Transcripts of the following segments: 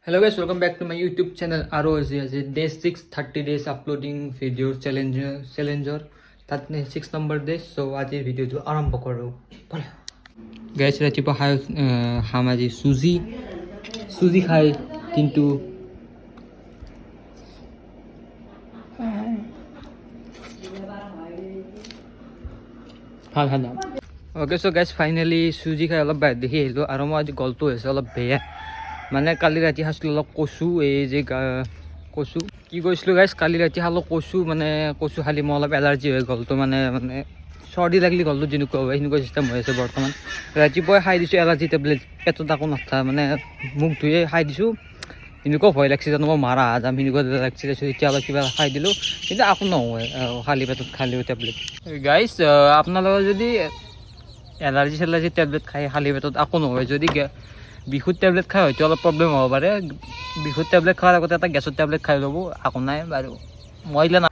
Hello guys, welcome back to my YouTube channel ROZ. Day 6, 30 days uploading videos challenger. That 6 number days. So आज ये video जो आरंभ करो. Guys रातिपुवा खाम আজি सुजी खाई কিন্তু ভাল না. Okay, so guys finally সুজি খাই অলপ বাহিৰ দেখি আহিলোঁ আৰু মই আজি গলটো হৈছে অলপ বেয়া. মানে কালি ৰাতি খাইছিলোঁ অলপ কচু এই যে কচু কি কৈছিলোঁ গাইছ কালি ৰাতি খালোঁ কচু মানে কচু খালি মই অলপ এলাৰ্জি হৈ গ'লতো মানে চৰ্দি লাগিলে গ'লটো যেনেকুৱা হয় সেনেকুৱা চিষ্টেম হৈ আছে বৰ্তমান ৰাতিপুৱাই খাই দিছোঁ এলাৰ্জি টেবলেট পেটত একো নাথা মানে মুখ ধুয়ে খাই দিছোঁ এনেকুৱা ভয় লাগিছে জানো মই মাৰা যাম সেনেকুৱা লাগিছিলে এতিয়া অলপ কিবা খাই দিলোঁ কিন্তু একো নহয় খালী পেটত খালেও টেবলেট গাইছ আপোনালোকৰ যদি এলাৰ্জি টেবলেট খাই খালী পেটত একো নহয় যদি বিহুত টেবলেট খাই হয়তো অলপ প্ৰব্লেম হ'ব পাৰে বিহুত টেবলেট খোৱাৰ আগতে এটা গেছৰ টেবলেট খাই ল'ব একো নাই বাৰু মই না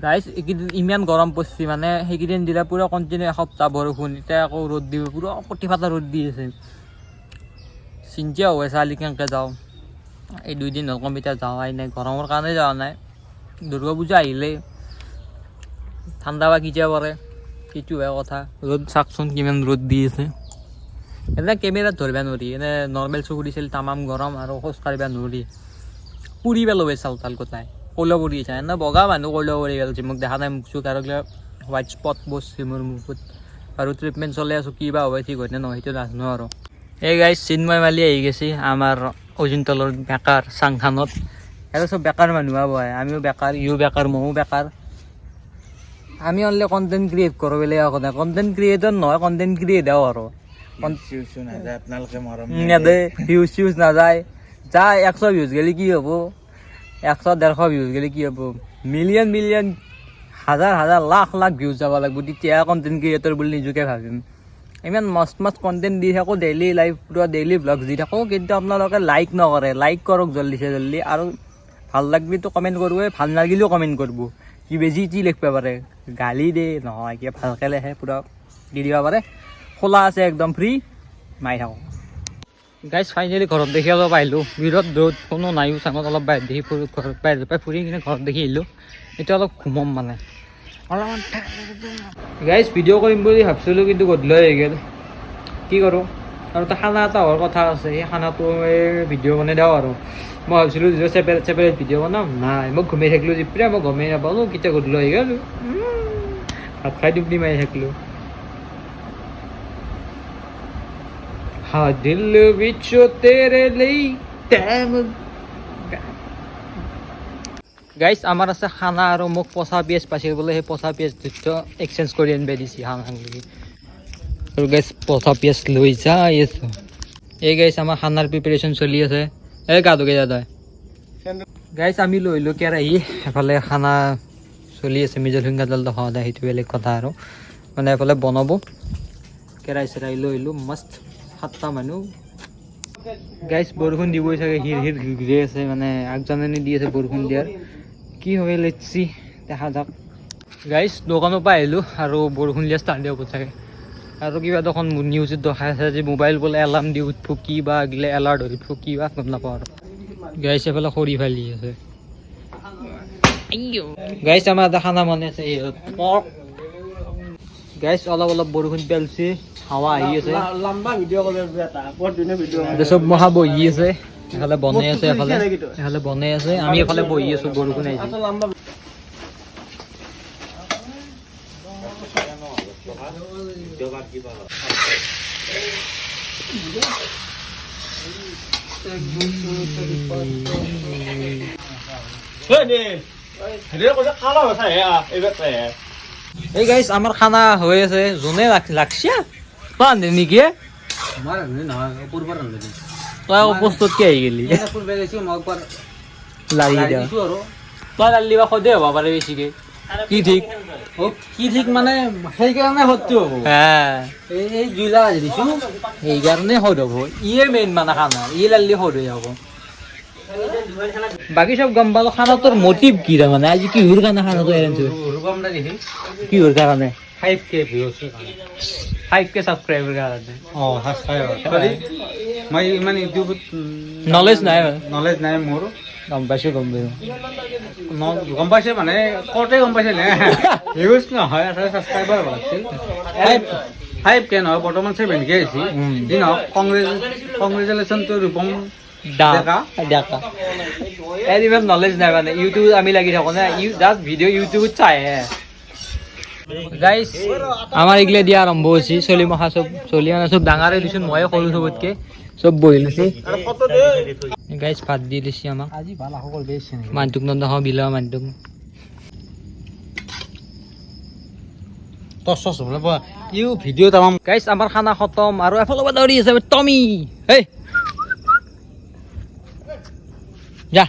গাইছ এইকেইদিন ইমান গৰম পৰিছে মানে সেইকেইদিন দিলে পুৰা কণ্টিনিউ এসপ্তাহ বৰষুণ এতিয়া আকৌ ৰ'দ দিব পুৰা কটি ফাটা ৰ'দ দি আছে চিন্তা হৈ আছে আলি কেনেকৈ যাওঁ এই 2 দিন হ'ল কম্পিউটাৰ যোৱাই নাই গৰমৰ কাৰণে যোৱা নাই দুৰ্গা পূজা আহিলে ঠাণ্ডা বা কেতিয়া পৰে সেইটোহে কথা ৰ'দ চাওকচোন কিমান ৰ'দ দি আছে এনে কেমেৰাত ধৰিব নোৱাৰি এনে নৰ্মেল চকু দিছিল তামাম গৰম আৰু খোজ কাঢ়িব নোৱাৰি পুৰি পেলাব চাউল তাল কথাই কলা পৰি আছে এনে বগা মানুহ কলা পৰি পেলাইছে মোক দেখা নাই মুখ চুখ আৰু হোৱাইট স্পট বসছে মোৰ মুখত আৰু ট্ৰিটমেণ্ট চলি আছোঁ কিবা হ'ব ঠিক হয়নে নহয় সেইটো নাজানো আৰু এই গাইছ চিন্ময় মালি আহি গৈছে আমাৰ অজিন্তলৰ বেকাৰ চাংখানত আৰু চব বেকাৰ মানুহ হয় আমিও বেকাৰ ইও বেকাৰ ময়ো বেকাৰ আমি অনলি কণ্টেণ্ট ক্ৰিয়েট কৰোঁ বেলেগ একো নাই কণ্টেণ্ট ক্ৰিয়েটৰ নহয় কণ্টেণ্ট ক্ৰিয়েটাৰ আৰু ভিউজ নাযায় যা 100 ভিউজ গেলে কি হ'ব 100-150 ভিউজ গেলে কি হ'ব মিলিয়ন হাজাৰ লাখ ভিউজ যাব লাগিব তেতিয়া কণ্টেণ্ট ক্ৰিয়েটৰ বুলি নিজকে ভাবিম ইমান মস্ত কণ্টেণ্ট দি থাকোঁ ডেইলি লাইভ পুৰা ডেইলি ব্লগ দি থাকোঁ কিন্তু আপোনালোকে লাইক নকৰে লাইক কৰক জল্দি আৰু ভাল লাগলিতো কমেণ্ট কৰিবই ভাল নালাগিলেও কমেণ্ট কৰিব কি বেছি কি লিখিব পাৰে গালি দে নহয় কিবা ভালকৈ লেখে পুৰা দি দিব পাৰে খোলা আছে একদম ফ্ৰী মাৰি থাকোঁ গাইছ ফাইনেলি ঘৰত দেখি অলপ আহিলোঁ বিৰত ৰ'দ কোনো নাইও চাঙত অলপ বাহিৰ দেখি ঘৰত বাহিৰৰ পৰা ফুৰি কিনে ঘৰত দেখি আহিলোঁ এতিয়া অলপ ঘুমম মানে অলপমান গাইছ ভিডিঅ' কৰিম বুলি ভাবিছিলোঁ কিন্তু গধূলি হৈ গ'ল কি কৰোঁ আৰু এটা খানা এটা হোৱাৰ কথা আছে সেই খানাটো ভিডিঅ' বনাই দিওঁ আৰু মই ভাবিছিলোঁ যে চেপাৰেট ভিডিঅ' বনাম নাই মই ঘুমাই থাকিলোঁ যেতিয়া মই গমেই নাপালোঁ কেতিয়া গধূলি হৈ গ'ল ভাত খাই টোপনি মাৰি থাকিলোঁ हाँ दिल विचो तेरे लिए टाइम गाइस আমাৰ আছে খানা আৰু মোক পচা পিঁয়াজ পাইছিল বোলে সেই পচা পিঁয়াজ দুটা এক্সচেঞ্জ কৰি আনিব দিছে খানা খালি আৰু গাইছ পচা পিঁয়াজ লৈ যাই আছোঁ এই গাইছ আমাৰ খানাৰ প্ৰিপাৰেশ্যন চলি আছে এই গা ধুকে যা তই গাইছ আমি লৈ লো কেৰাহী এফালে খানা চলি আছে মিজল হিংগাডাল দেখা যায় সেইটো বেলেগ কথা আৰু মানে এফালে বনাব কেৰাহী চেৰাহী লৈ আহিলোঁ মস্ত 7টা মানুহ গাইছ বৰষুণ দিবই চাগে হিৰ ঘূৰি আছে মানে আগজাননী দি আছে বৰষুণ দিয়াৰ কি হয় লেটছি দেখা যাওক গাইছ দোকানৰ পৰা আহিলোঁ আৰু বৰষুণ দিয়া ষ্টাৰ্ট দিব চাগে আৰু কিবা দেখোন নিউজত দেখাই আছে যে মোবাইল বোলে এলাৰ্ম দি উঠিব কি বা গিলে এলাৰ্ট হৈ উঠিব কি বা গম নাপাওঁ আৰু গাইছ এফালে খৰি ফালি আছে গাইছ আমাৰ এটা খানা বনাই আছে গাইছ অলপ বৰষুণ পেলাইছে হাৱা আহি আছে লম্বা ভিডিঅ' কৰে এটা বহুত ধুনীয়া ভিডিঅ' চব মহা বহি আছে এফালে বনাই আছে এফালে বনাই আছে আমি এফালে বহি আছোঁ বৰষুণ আহিছে এই গাইছ আমাৰ খানা হৈ আছে যোনে লাগছে তই নেকি তই প্ৰস্তুত কি আহি গেলি লাগি দিয়া তই লালি বা সদে হ'ব পাৰে বেছিকে কি ঠিক মানে সেইকাৰণে সদটো হ'ব এই জুইলা দিছোঁ সেইকাৰণে সদ হ'ব ইয়ে মেইন মানে খানা ই লালি সদ হৈ যাব বাকী সব গম পালোঁ খানাটোৰ মটিভ কি তাৰমানে আজি কিহৰ কাৰণে খানাটো এৰেঞ্জ কিহৰ কাৰণে 5K ভিউজ 5K ছাবস্ক্ৰাইবাৰ কাৰণে মই ইমান ইউটিউবত নলেজ নাই নলেজ নাই মোৰ গম পাইছোঁ গম পাইছে মানে কওঁতে গম পাইছে নে ইউজ নহয় আচলতে ছাবস্ক্ৰাইবাৰ হৈছিল 5K নহয় বৰ্তমান 7K হৈছে যি নহওক কংগ্ৰেচুলেশ্যন টু ৰূপম ডেকা ইমান নলেজ নাই মানে ইউটিউবত আমি লাগি থাকোঁ না জাষ্ট ভিডিঅ' ইউটিউবত চাইহে গাইজ আমাৰ এইগিলা দিয়া আৰম্ভ হৈছে চলি মখা চব চলি মানে চব ডাঙৰে দিছোঁ ময়ে সৰু চবতকৈ চব বহি লৈছে গাইজ ভাত দি দিছে আমাক আজি ভাল আশা কৰিব ইচ্ছা নাই মানুহটোক নদেখাওঁ বিলোৱা মানুহটোক টচ হ'বলৈ পোৱা ইউ ভিডিঅ' তামাম গাইজ আমাৰ খানা খতম আৰু এফালৰ পৰা দৌৰি আছে টমি হেই যা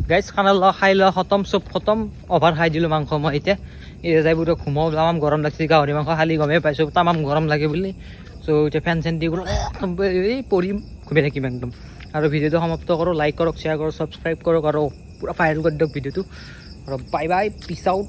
গাইজ খানা খাই লোৱা খতম চব খতম অভাৰ খাই দিলোঁ মাংস মই এতিয়া যাই বোলো ঘুমাওঁ তামাম গৰম লাগিছে গাহৰি মাংস খালি গমেই পাইছোঁ তামাম গৰম লাগে বুলি চ' এতিয়া ফেন চেন দি বোলো এই পৰিম ঘুমাই থাকিম একদম আৰু ভিডিঅ'টো সমাপ্ত কৰোঁ লাইক কৰক শ্বেয়াৰ কৰক ছাবস্ক্ৰাইব কৰক আৰু পূৰা ভাইৰেল কৰি দিয়ক ভিডিঅ'টো আৰু বাই বাই পিছ আউট